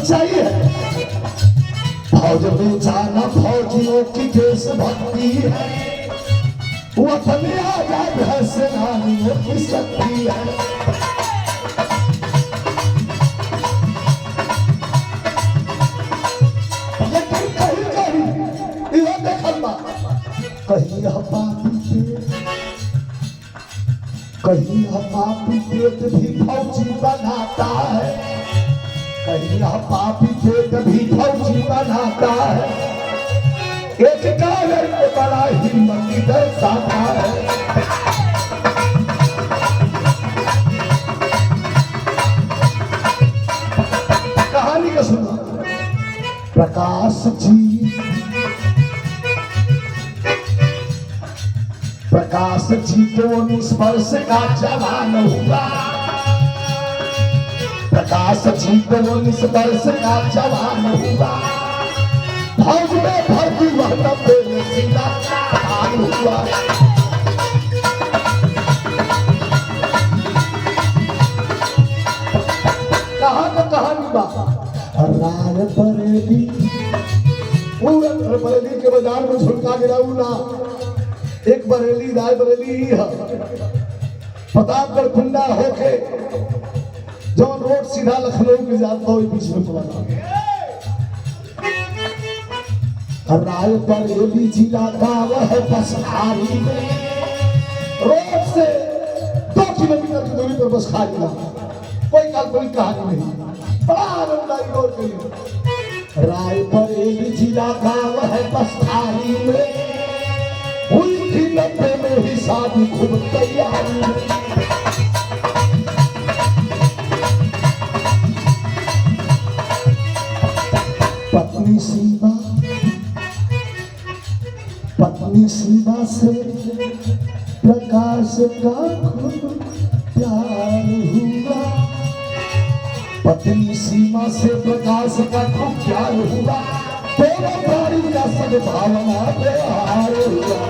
सच्चाई है। फौज में जाना फौजियों की देशभक्ति है, वतन आजाद है सेनानियों की शक्ति है। लेकिन कहीं कहीं यह देखल बा, कहीं यह पापी पेट, कहीं यह पापी पेट भी फौजी बनाता है, कहीं यह पापी पेट भी फौजी बनाता है। एक कारण बड़ा हिम्मती दर्शाता है। कहानी का सुना, प्रकाश जी तो 19 वर्ष का जवान हुआ। प्रकाश जी तो 19 वर्ष का जवान हुआ। फौज में भर्ती हुआ तब सीधा हाल हुआ। कहाँ का कहानी बा, राय बरेली, बरेली के बाजार में झुलका गिरा ना। एक बरेली राय बरेली प्रतापगढ़ कुंडा होके जौन रोड सीधा लखनऊ के जाता हो बीच में पड़ा। राय बरेली जिला गाँव है बसखाली में, रोड से 2 किलोमीटर की दूरी पर बसखाली में। कोई काल्पनिक कहानी नहीं, बड़ा आनंददायी रोड के लिए। राय बरेली जिला गाँव है बसखाली में, हुई थी 90 में ही शादी खूब तैयारी। पत्नी सीमा से प्रकाश का खूब प्यार हुआ। पत्नी सीमा से प्रकाश का खूब प्यार हुआ। दोनों प्राणी का सद्भावना व्यवहार हुआ।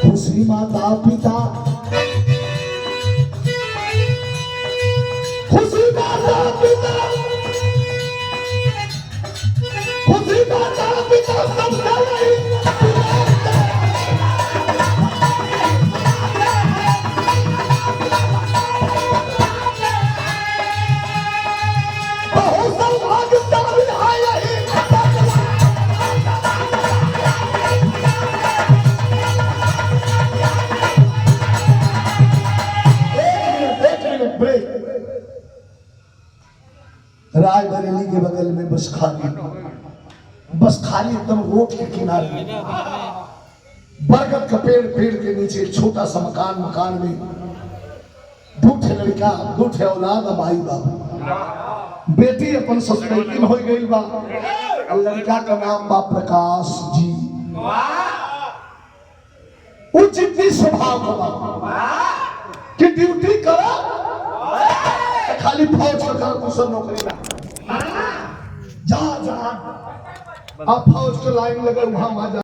खुशी माता पिता, खुशी माता पिता, खुशी माता पिता सबका राय बरेली के बगल में बसखाली, बसखाली एकदम रोड के किनारे, बरगद का पेड़ के नीचे एक छोटा सा मकान में 2 लड़का 2 औलाद माई बाबू। बेटी अपन ससुराल हो गई बा। लड़का का नाम बा प्रकाश जी। उचित स्वभाव का कि ड्यूटी करा, खाली फौज का दूसरा नौकरी ना। जा आप फौज के लाइन लगे वहां